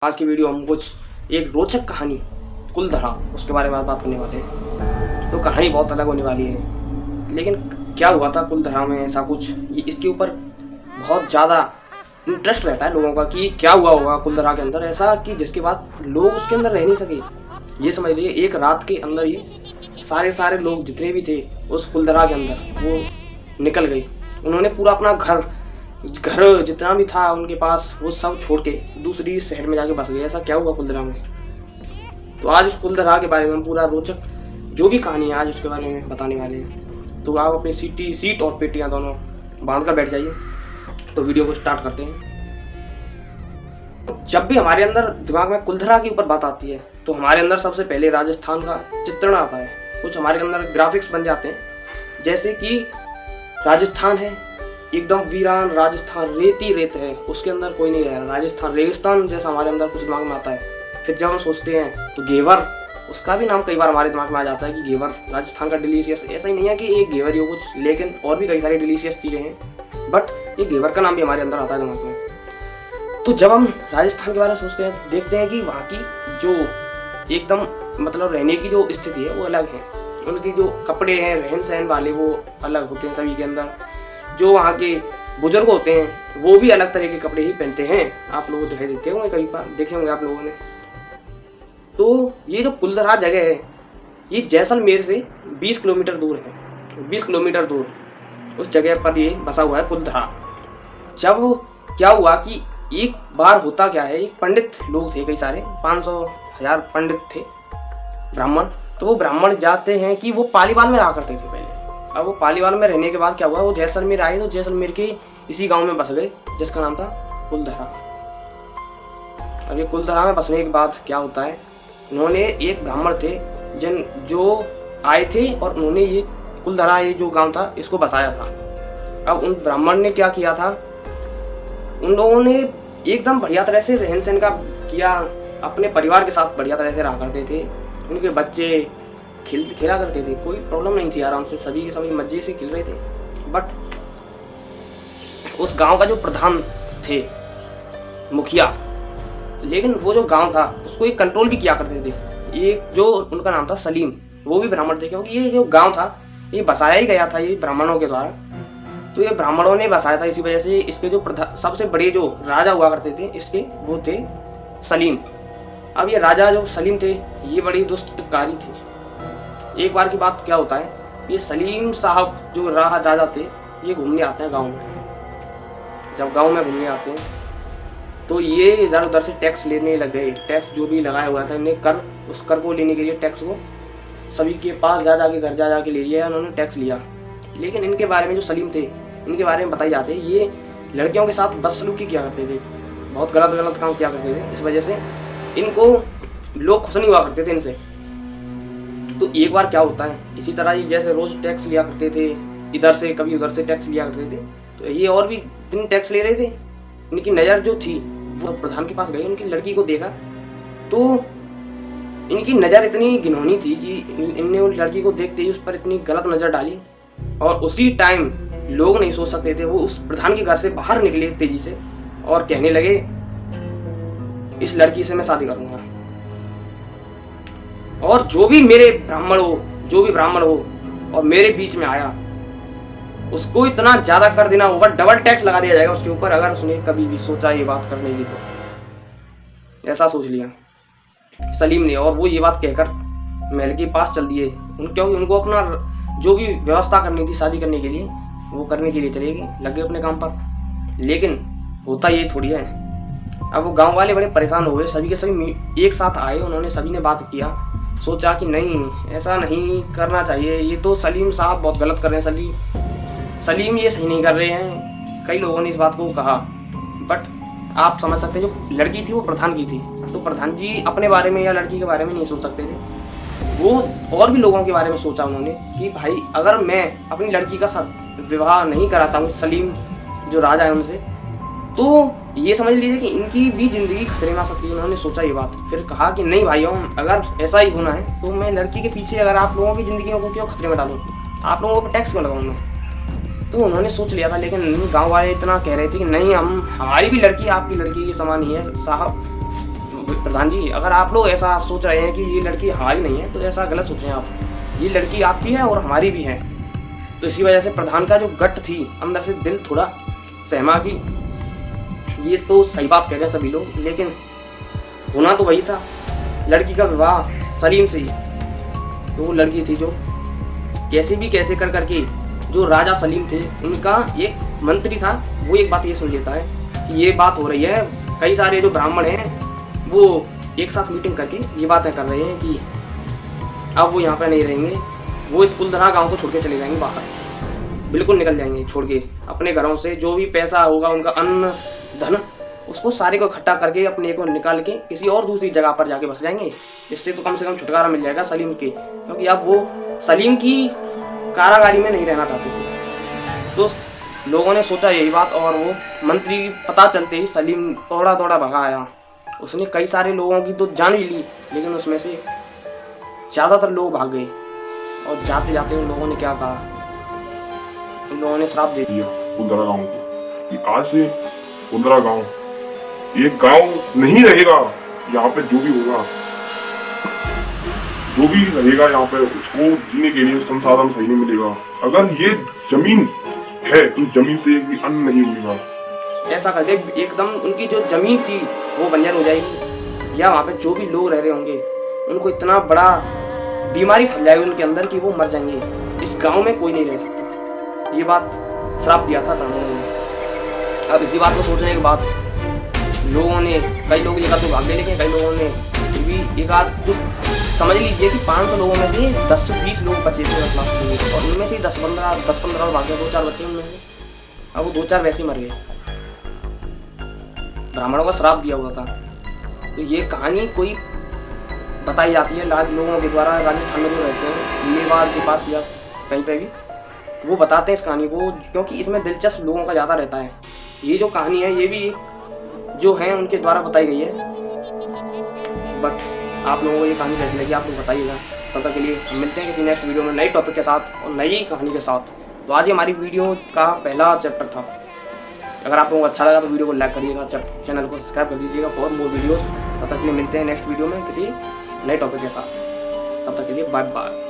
आज की वीडियो हम कुछ एक रोचक कहानी कुलधरा उसके बारे में बात करने वाले हैं। तो कहानी बहुत अलग होने वाली है, लेकिन क्या हुआ था कुलधरा में ऐसा कुछ इसके ऊपर बहुत ज़्यादा इंटरेस्ट रहता है लोगों का कि क्या हुआ होगा कुलधरा के अंदर ऐसा कि जिसके बाद लोग उसके अंदर रह नहीं सके। ये समझ लीजिए एक रात के अंदर ही सारे लोग जितने भी थे उस कुलधरा के अंदर वो निकल गए। उन्होंने पूरा अपना घर जितना भी था उनके पास वो सब छोड़ के दूसरी शहर में जाके बस गए। ऐसा क्या हुआ कुलधरा में? तो आज उस कुलधरा के बारे में हम पूरा रोचक जो भी कहानी है आज उसके बारे में बताने वाले हैं। तो आप अपनी सीट और पेटियां दोनों बांध कर बैठ जाइए। तो वीडियो को स्टार्ट करते हैं। जब भी हमारे अंदर दिमाग में कुलधरा के ऊपर बात आती है तो हमारे अंदर सबसे पहले राजस्थान का चित्रण आता है। कुछ हमारे अंदर ग्राफिक्स बन जाते हैं, जैसे कि राजस्थान है एकदम वीरान, राजस्थान रेती रेत है, उसके अंदर कोई नहीं रह। राजस्थान रेगिस्तान जैसा हमारे अंदर कुछ दिमाग में आता है। फिर जब हम सोचते हैं तो घेवर, उसका भी नाम कई बार हमारे दिमाग में आ जाता है कि घेवर राजस्थान का डिलीशियस। ऐसा ही नहीं है कि एक घेवर ही हो कुछ, लेकिन और भी कई सारी डिलीशियस चीज़ें हैं, बट ये घेवर का नाम भी हमारे अंदर आता है दिमाग में। तो जब हम राजस्थान के बारे में सोचते हैं देखते हैं कि वहाँ की जो एकदम मतलब रहने की जो स्थिति है वो अलग है। उनकी जो कपड़े हैं रहन सहन वाले वो अलग होते हैं सभी के अंदर। जो वहाँ के बुजुर्ग होते हैं वो भी अलग तरह के कपड़े ही पहनते हैं। आप लोग दिखाई देते होंगे, कई बार देखे होंगे आप लोगों ने। तो ये जो कुलधरा जगह है ये जैसलमेर से 20 किलोमीटर दूर है। 20 किलोमीटर दूर उस जगह पर ये बसा हुआ है कुलधरा। जब क्या हुआ कि एक बार होता क्या है, एक पंडित लोग थे, कई सारे 500,000 पंडित थे ब्राह्मण। तो वो ब्राह्मण जाते हैं कि वो पालीवाल में रहा करते थे पहले। अब वो पालीवाल में रहने के बाद क्या हुआ, वो जैसलमेर आए तो जैसलमेर के इसी गांव में बस गए जिसका नाम था कुलधरा। अब ये कुलधरा में बसने के बाद क्या होता है, उन्होंने एक ब्राह्मण थे जो आए थे और उन्होंने ये कुलधरा ये जो गांव था इसको बसाया था। अब उन ब्राह्मण ने क्या किया था, उन लोगों ने एकदम बढ़िया तरह से रहन सहन का किया, अपने परिवार के साथ बढ़िया तरह से रहा करते थे। उनके बच्चे खेला करते थे, कोई प्रॉब्लम नहीं थी, आराम से सभी के सभी मजे से खेल रहे थे। बट उस गांव का जो प्रधान थे, मुखिया, लेकिन वो जो गांव था उसको एक कंट्रोल भी किया करते थे। ये जो उनका नाम था सलीम, वो भी ब्राह्मण थे, क्योंकि ये जो गांव था ये बसाया ही गया था ये ब्राह्मणों के द्वारा। तो ये ब्राह्मणों ने बसाया था, इसी वजह से इसके जो सबसे बड़े जो राजा हुआ करते थे इसके वो थे सलीम। अब ये राजा जो सलीम थे ये बड़ी दुष्टकारी थे। एक बार की बात क्या होता है, ये सलीम साहब जो राजा थे ये घूमने आते हैं गांव में। जब गांव में घूमने आते हैं तो ये इधर उधर से टैक्स लेने लग गए। टैक्स जो भी लगाया हुआ था इन्हें कर, उस कर को लेने के लिए टैक्स को सभी के पास जा जाके घर जा जाके ले लिया, उन्होंने टैक्स लिया। लेकिन इनके बारे में जो सलीम थे इनके बारे में बताई जाते ये लड़कियों के साथ बदसलूकी किया करते थे, बहुत गलत काम किया करते थे। इस वजह से इनको लोग खुश नहीं हुआ करते थे इनसे। तो एक बार क्या होता है, इसी तरह ही जैसे रोज टैक्स लिया करते थे, इधर से कभी उधर से टैक्स लिया करते थे, तो ये और भी दिन टैक्स ले रहे थे। इनकी नज़र जो थी वो प्रधान के पास गई, उनकी लड़की को देखा तो इनकी नज़र इतनी घिनौनी थी कि इनने उन लड़की को देखते ही उस पर इतनी गलत नज़र डाली। और उसी टाइम लोग नहीं सोच सकते थे, वो उस प्रधान के घर से बाहर निकले तेजी से और कहने लगे इस लड़की से मैं शादी करूंगा, और जो भी ब्राह्मण हो और मेरे बीच में आया उसको इतना ज्यादा कर देना होगा, डबल टैक्स लगा दिया जाएगा उसके ऊपर, अगर उसने कभी भी सोचा ये बात करने की। तो ऐसा सोच लिया सलीम ने, और वो ये बात कहकर महल के पास चल दिए, क्योंकि उनको अपना जो भी व्यवस्था करनी थी शादी करने के लिए वो करने के लिए चले गए, लग गए अपने काम पर। लेकिन होता ये थोड़ी है। अब वो गांव वाले बड़े परेशान हो गए, सभी के सभी एक साथ आए, उन्होंने सभी ने बात किया, सोचा कि नहीं ऐसा नहीं करना चाहिए, ये तो सलीम साहब बहुत गलत कर रहे हैं, सलीम ये सही नहीं कर रहे हैं। कई लोगों ने इस बात को कहा, बट आप समझ सकते हैं जो लड़की थी वो प्रधान की थी, तो प्रधान जी अपने बारे में या लड़की के बारे में नहीं सोच सकते थे, वो और भी लोगों के बारे में सोचा उन्होंने कि भाई अगर मैं अपनी लड़की का विवाह नहीं कराता हूँ सलीम जो राजा है उनसे, तो ये समझ लीजिए कि इनकी भी जिंदगी खतरे में आ सकती है। उन्होंने सोचा ये बात, फिर कहा कि नहीं भाइयों अगर ऐसा ही होना है तो मैं लड़की के पीछे अगर आप लोगों की जिंदगी को क्यों खतरे में डालूँ, आप लोगों पर टैक्स क्यों लगाऊँ मैं। तो उन्होंने सोच लिया था, लेकिन गांव वाले इतना कह रहे थे कि नहीं हमारी भी लड़की आपकी लड़की के समान ही है साहब, प्रधान जी, अगर आप लोग ऐसा सोच रहे हैं कि ये लड़की हमारी नहीं है तो ऐसा गलत सोच रहे हैं आप। ये लड़की आपकी है और हमारी भी है। तो इसी वजह से प्रधान का जो गट थी, अंदर से दिल थोड़ा सहमा कि ये तो सही बात कह रहे हैं सभी लोग, लेकिन होना तो वही था। लड़की का विवाह सलीम से ही। तो वो लड़की थी जो कैसे भी कैसे कर करके जो राजा सलीम थे उनका एक मंत्री था, वो एक बात ये सुन लेता है कि ये बात हो रही है। कई सारे जो ब्राह्मण हैं वो एक साथ मीटिंग करके ये बातें कर रहे हैं कि अब वो यहाँ पर नहीं रहेंगे, वो इस कुलधरा गांव को छोड़ के चले जाएंगे बाहर, बिल्कुल निकल जाएंगे छोड़ के अपने घरों से। जो भी पैसा होगा उनका, अन्न धन, उसको सारे को इकट्ठा करके अपने को निकाल के किसी और दूसरी जगह पर जाके बस जाएंगे। इससे तो कम से कम छुटकारा मिल जाएगा सलीम के, क्योंकि अब वो सलीम की कारागारी में नहीं रहना चाहते थे। तो लोगों ने सोचा यही बात, और वो मंत्री पता चलते ही सलीम दौड़ा दौड़ा भगा आया। उसने कई सारे लोगों की तो जान भी ली, लेकिन उसमें से ज़्यादातर लोग भाग गए। और जाते जाते उन लोगों ने क्या कहा, उन लोगों ने श्राप दे दिया कुलधरा गांव को कि आज से कुलधरा गांव ये गांव नहीं रहेगा। यहाँ पे जो भी होगा, जो भी रहेगा यहाँ पे, उसको जीने के लिए संसाधन सही नहीं मिलेगा। अगर ये जमीन है तो जमीन से एक भी अन्न नहीं मिलेगा। ऐसा करके एकदम उनकी जो जमीन थी वो बंजर हो जाएगी, या वहाँ पे जो भी लोग रह रहे होंगे उनको इतना बड़ा बीमारी फैल जाएगी उनके अंदर कि वो मर जाएंगे। इस गांव में कोई नहीं रह सकता। ये बात श्राप दिया था ब्राह्मणों ने। अब इसी बात को सोचने के बाद लोगों ने, कई लोग एक आध तो भाग गए, लेकिन कई लोगों ने फिर भी एक आध, जो समझ लीजिए कि 500 लोगों में से 10 से 20 लोग बचे थे और उनमें से 10-15 और भाग गए, 2-4 बच्चे उनमें से। अब वो 2-4 वैसे ही मर गए, ब्राह्मणों का श्राप दिया हुआ था। तो ये कहानी कोई बताई जाती है लोगों के द्वारा, राजस्थान में जो रहते हैं मेवाड़ के पास या कहीं पे भी, वो बताते हैं इस कहानी को, क्योंकि इसमें दिलचस्प लोगों का ज़्यादा रहता है। ये जो कहानी है ये भी जो है उनके द्वारा बताई गई है। बट आप लोगों को ये कहानी कैसी लगी आप लोग बताइएगा। तब तक के लिए हम मिलते हैं किसी नेक्स्ट वीडियो में नई टॉपिक के साथ और नई कहानी के साथ। तो आज ही हमारी वीडियो का पहला चैप्टर था। अगर आप लोगों को अच्छा लगा तो वीडियो को लाइक करिएगा, चैनल को सब्सक्राइब कर दीजिएगा फॉर मोर वीडियोस। तब तक के लिए मिलते हैं नेक्स्ट वीडियो में किसी नए टॉपिक के साथ। तब तक के लिए बाय बाय।